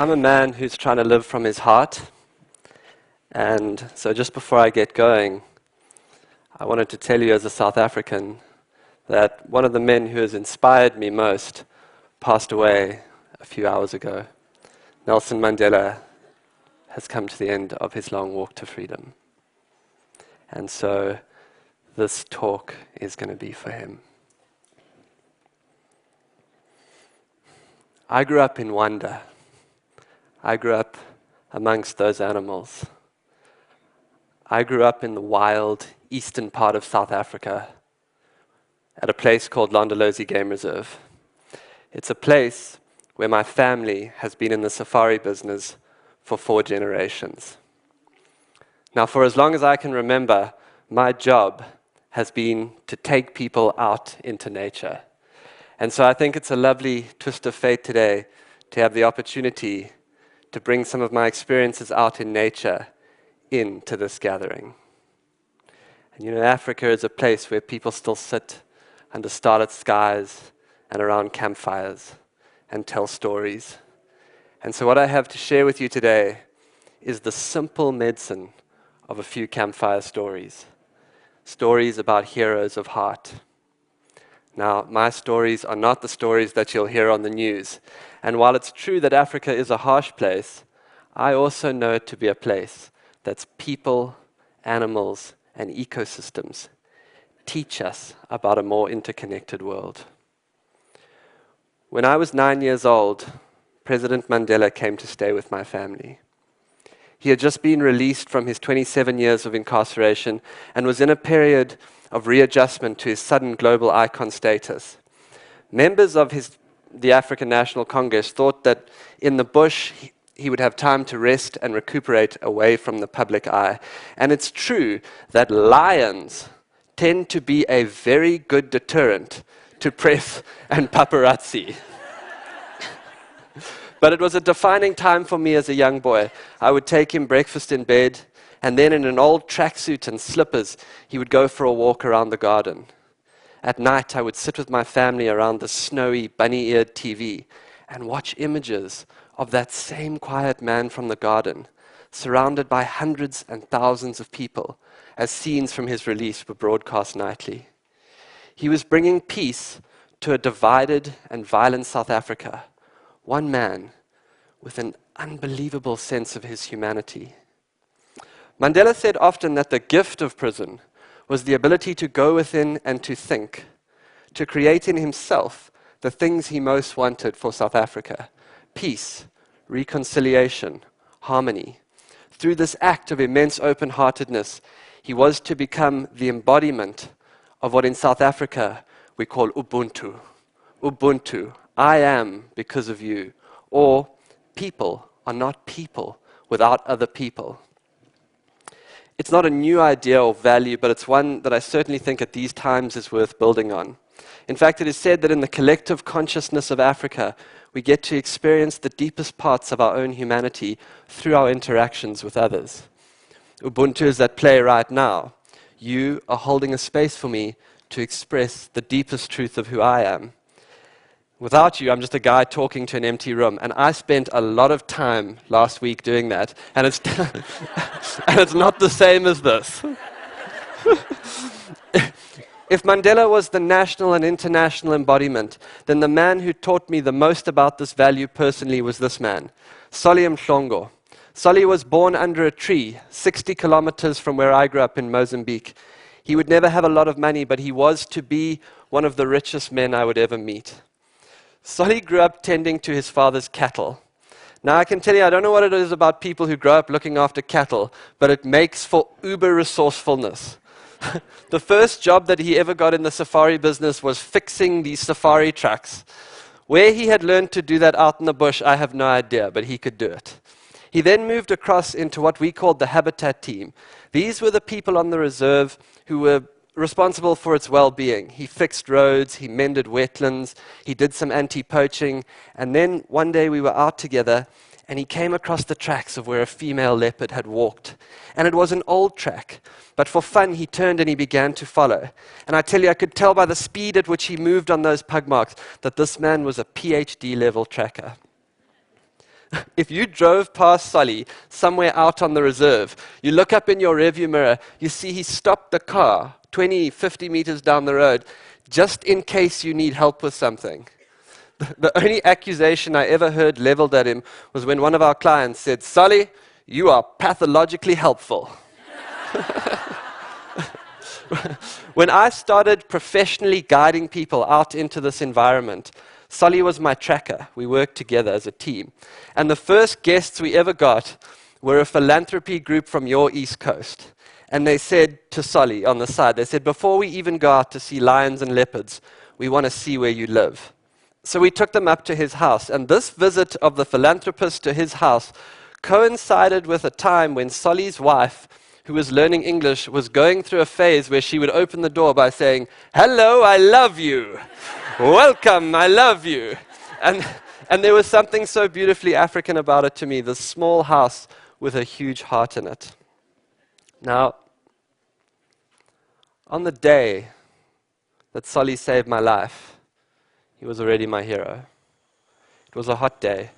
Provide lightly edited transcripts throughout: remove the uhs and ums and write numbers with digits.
I'm a man who's trying to live from his heart, and so just before I get going, I wanted to tell you as a South African that one of the men who has inspired me most passed away a few hours ago. Nelson Mandela has come to the end of his long walk to freedom. And so this talk is going to be for him. I grew up in wonder. I grew up amongst those animals. I grew up in the wild eastern part of South Africa at a place called Londolozi Game Reserve. It's a place where my family has been in the safari business for 4 generations. Now, for as long as I can remember, my job has been to take people out into nature. And so I think it's a lovely twist of fate today to have the opportunity to bring some of my experiences out in nature into this gathering. And you know, Africa is a place where people still sit under starlit skies and around campfires and tell stories. And so what I have to share with you today is the simple medicine of a few campfire stories. Stories about heroes of heart. Now, my stories are not the stories that you'll hear on the news. And while it's true that Africa is a harsh place, I also know it to be a place that's people, animals, and ecosystems teach us about a more interconnected world. When I was 9 years old, President Mandela came to stay with my family. He had just been released from his 27 years of incarceration and was in a period of readjustment to his sudden global icon status. Members of the African National Congress thought that in the bush he would have time to rest and recuperate away from the public eye. And it's true that lions tend to be a very good deterrent to press and paparazzi. But it was a defining time for me as a young boy. I would take him breakfast in bed, and then in an old tracksuit and slippers, he would go for a walk around the garden. At night, I would sit with my family around the snowy, bunny-eared TV and watch images of that same quiet man from the garden, surrounded by hundreds and thousands of people, as scenes from his release were broadcast nightly. He was bringing peace to a divided and violent South Africa, one man with an unbelievable sense of his humanity. Mandela said often that the gift of prison was the ability to go within and to think, to create in himself the things he most wanted for South Africa: peace, reconciliation, harmony. Through this act of immense open-heartedness, he was to become the embodiment of what in South Africa we call Ubuntu. Ubuntu, I am because of you, or people are not people without other people. It's not a new idea or value, but it's one that I certainly think at these times is worth building on. In fact, it is said that in the collective consciousness of Africa, we get to experience the deepest parts of our own humanity through our interactions with others. Ubuntu is at play right now. You are holding a space for me to express the deepest truth of who I am. Without you, I'm just a guy talking to an empty room, and I spent a lot of time last week doing that, and it's and it's not the same as this. If Mandela was the national and international embodiment, then the man who taught me the most about this value personally was this man, Solly Mhlongo. Solly was born under a tree, 60 kilometers from where I grew up in Mozambique. He would never have a lot of money, but he was to be one of the richest men I would ever meet. Solly grew up tending to his father's cattle. Now, I can tell you, I don't know what it is about people who grow up looking after cattle, but it makes for uber resourcefulness. The first job that he ever got in the safari business was fixing these safari trucks. Where he had learned to do that out in the bush, I have no idea, but he could do it. He then moved across into what we called the habitat team. These were the people on the reserve who were responsible for its well-being. He fixed roads, he mended wetlands, he did some anti-poaching, and then one day we were out together and he came across the tracks of where a female leopard had walked. And it was an old track, but for fun he turned and he began to follow. And I tell you, I could tell by the speed at which he moved on those pug marks that this man was a PhD level tracker. If you drove past Solly somewhere out on the reserve, you look up in your rearview mirror, you see he stopped the car 20, 50 meters down the road just in case you need help with something. The only accusation I ever heard leveled at him was when one of our clients said, "Solly, you are pathologically helpful." When I started professionally guiding people out into this environment, Solly was my tracker. We worked together as a team. And the first guests we ever got were a philanthropy group from your East Coast. And they said to Solly on the side, they said, "Before we even go out to see lions and leopards, we want to see where you live." So we took them up to his house. And this visit of the philanthropist to his house coincided with a time when Solly's wife, who was learning English, was going through a phase where she would open the door by saying, "Hello, I love you. Welcome, I love you." And there was something so beautifully African about it to me, this small house with a huge heart in it. Now, on the day that Solly saved my life, he was already my hero. It was a hot day,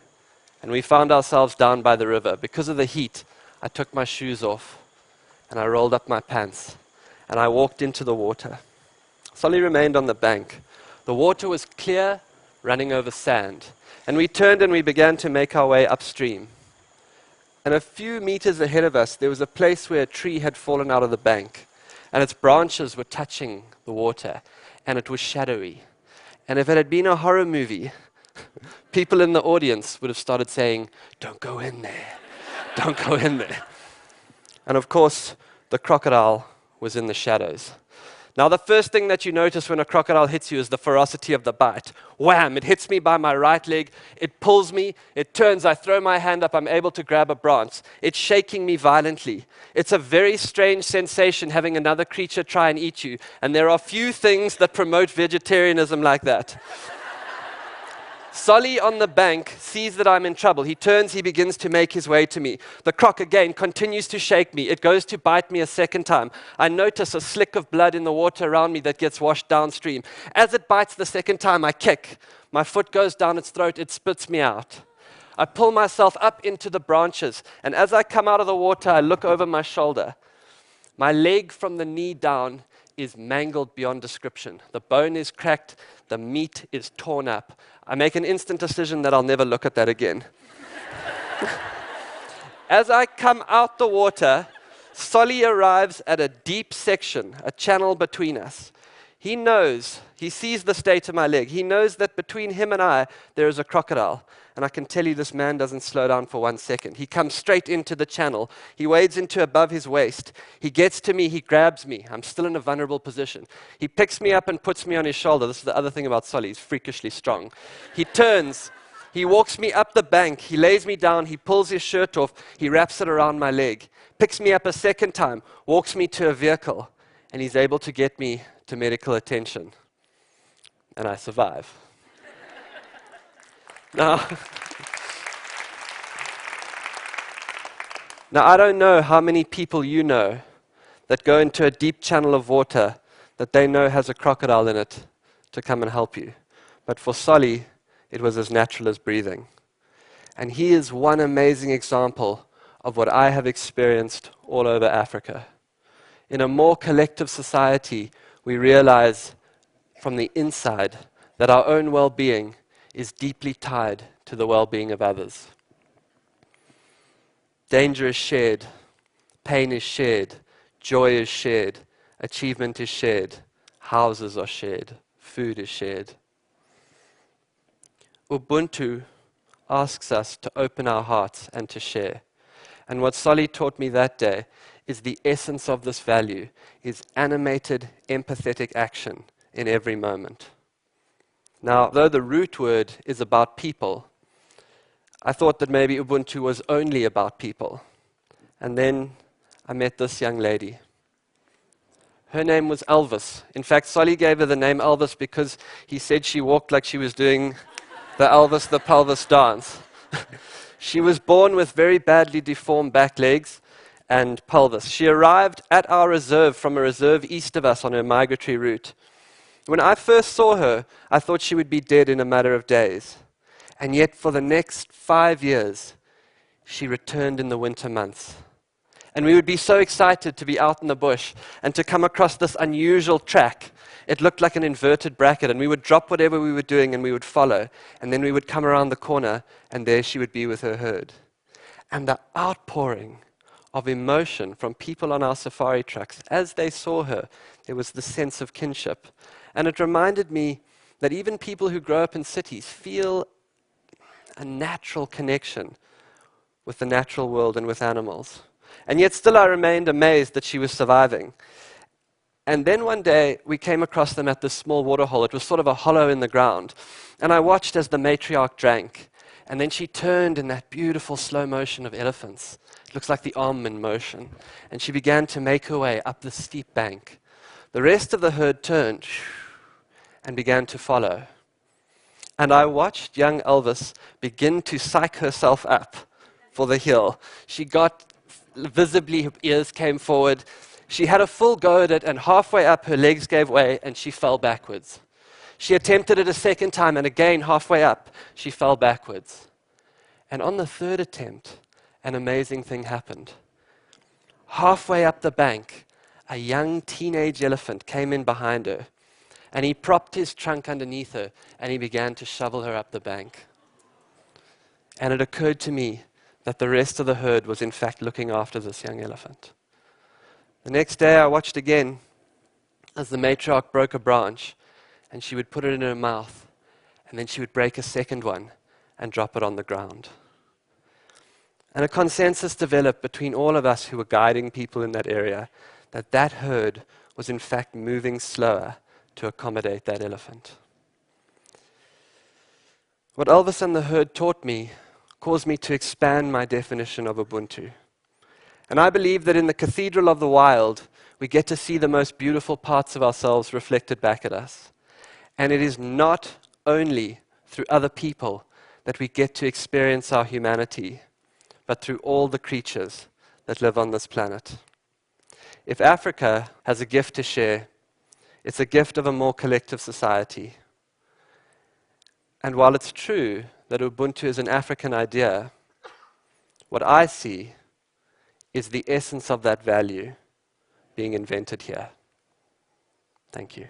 and we found ourselves down by the river. Because of the heat, I took my shoes off, and I rolled up my pants, and I walked into the water. Solly remained on the bank. The water was clear, running over sand, and we turned and we began to make our way upstream. And a few meters ahead of us, there was a place where a tree had fallen out of the bank, and its branches were touching the water, and it was shadowy. And if it had been a horror movie, people in the audience would have started saying, "Don't go in there, don't go in there." And of course, the crocodile was in the shadows. Now, the first thing that you notice when a crocodile hits you is the ferocity of the bite. Wham! It hits me by my right leg. It pulls me. It turns. I throw my hand up. I'm able to grab a branch. It's shaking me violently. It's a very strange sensation having another creature try and eat you. And there are few things that promote vegetarianism like that. Solly on the bank sees that I'm in trouble. He turns, he begins to make his way to me. The croc again continues to shake me. It goes to bite me a second time. I notice a slick of blood in the water around me that gets washed downstream. As it bites the second time, I kick. My foot goes down its throat. It spits me out. I pull myself up into the branches, and as I come out of the water, I look over my shoulder. My leg from the knee down is mangled beyond description. The bone is cracked. The meat is torn up. I make an instant decision that I'll never look at that again. As I come out the water, Solly arrives at a deep section, a channel between us. He knows, he sees the state of my leg. He knows that between him and I, there is a crocodile. And I can tell you this man doesn't slow down for 1 second. He comes straight into the channel. He wades into above his waist. He gets to me. He grabs me. I'm still in a vulnerable position. He picks me up and puts me on his shoulder. This is the other thing about Solly. He's freakishly strong. He turns. He walks me up the bank. He lays me down. He pulls his shirt off. He wraps it around my leg. Picks me up a second time. Walks me to a vehicle. And he's able to get me to medical attention. And I survive. Now, I don't know how many people you know that go into a deep channel of water that they know has a crocodile in it to come and help you. But for Solly, it was as natural as breathing. And he is one amazing example of what I have experienced all over Africa. In a more collective society, we realize from the inside that our own well-being is deeply tied to the well-being of others. Danger is shared, pain is shared, joy is shared, achievement is shared, houses are shared, food is shared. Ubuntu asks us to open our hearts and to share. And what Solly taught me that day is the essence of this value is animated, empathetic action in every moment. Now, though the root word is about people, I thought that maybe Ubuntu was only about people. And then I met this young lady. Her name was Elvis. In fact, Solly gave her the name Elvis because he said she walked like she was doing the Elvis the pelvis dance. She was born with very badly deformed back legs and pelvis. She arrived at our reserve from a reserve east of us on her migratory route. When I first saw her, I thought she would be dead in a matter of days. And yet for the next 5 years, she returned in the winter months. And we would be so excited to be out in the bush and to come across this unusual track. It looked like an inverted bracket, and we would drop whatever we were doing and we would follow. And then we would come around the corner, and there she would be with her herd. And the outpouring of emotion from people on our safari trucks, as they saw her, there was this sense of kinship. And it reminded me that even people who grow up in cities feel a natural connection with the natural world and with animals. And yet still I remained amazed that she was surviving. And then one day we came across them at this small waterhole. It was sort of a hollow in the ground. And I watched as the matriarch drank. And then she turned in that beautiful slow motion of elephants. It looks like the arm in motion. And she began to make her way up the steep bank. The rest of the herd turned and began to follow. And I watched young Elvis begin to psych herself up for the hill. She got visibly, her ears came forward. She had a full go at it, and halfway up her legs gave way and she fell backwards. She attempted it a second time, and again halfway up she fell backwards. And on the third attempt, an amazing thing happened. Halfway up the bank, a young teenage elephant came in behind her, and he propped his trunk underneath her and he began to shovel her up the bank. And it occurred to me that the rest of the herd was in fact looking after this young elephant. The next day I watched again as the matriarch broke a branch, and she would put it in her mouth, and then she would break a second one and drop it on the ground. And a consensus developed between all of us who were guiding people in that area that that herd was in fact moving slower to accommodate that elephant. What Elvis and the herd taught me caused me to expand my definition of Ubuntu. And I believe that in the cathedral of the wild, we get to see the most beautiful parts of ourselves reflected back at us. And it is not only through other people that we get to experience our humanity, but through all the creatures that live on this planet. If Africa has a gift to share, it's a gift of a more collective society. And while it's true that Ubuntu is an African idea, what I see is the essence of that value being invented here. Thank you.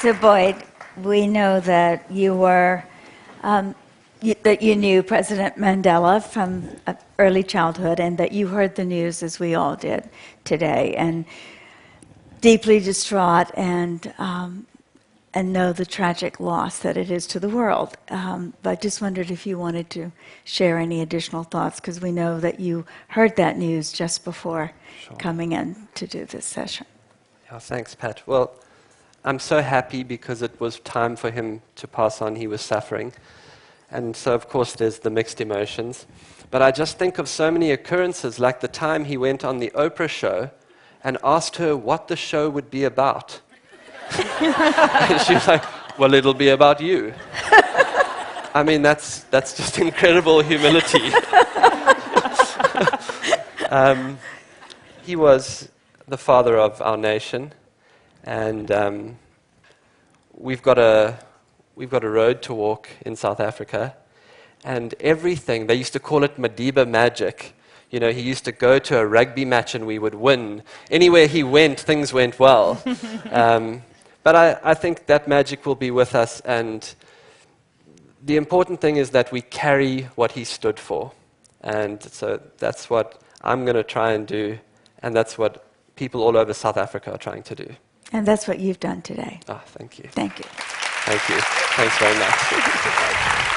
So Boyd, we know that you were, that you knew President Mandela from early childhood, and that you heard the news, as we all did today, and deeply distraught and know the tragic loss that it is to the world. But just wondered if you wanted to share any additional thoughts, because we know that you heard that news just before coming in to do this session. Yeah, thanks, Pat. Well, I'm so happy because it was time for him to pass on. He was suffering. And so, of course, there's the mixed emotions. But I just think of so many occurrences, like the time he went on the Oprah show and asked her what the show would be about. And she was like, well, it'll be about you. I mean, that's just incredible humility. He was the father of our nation. And we've got a road to walk in South Africa, and everything, they used to call it Madiba magic. You know, he used to go to a rugby match and we would win. Anywhere he went, things went well. But I think that magic will be with us, and the important thing is that we carry what he stood for. And so that's what I'm going to try and do, and that's what people all over South Africa are trying to do. And that's what you've done today. Ah, thank you. Thank you. Thank you. Thanks very much.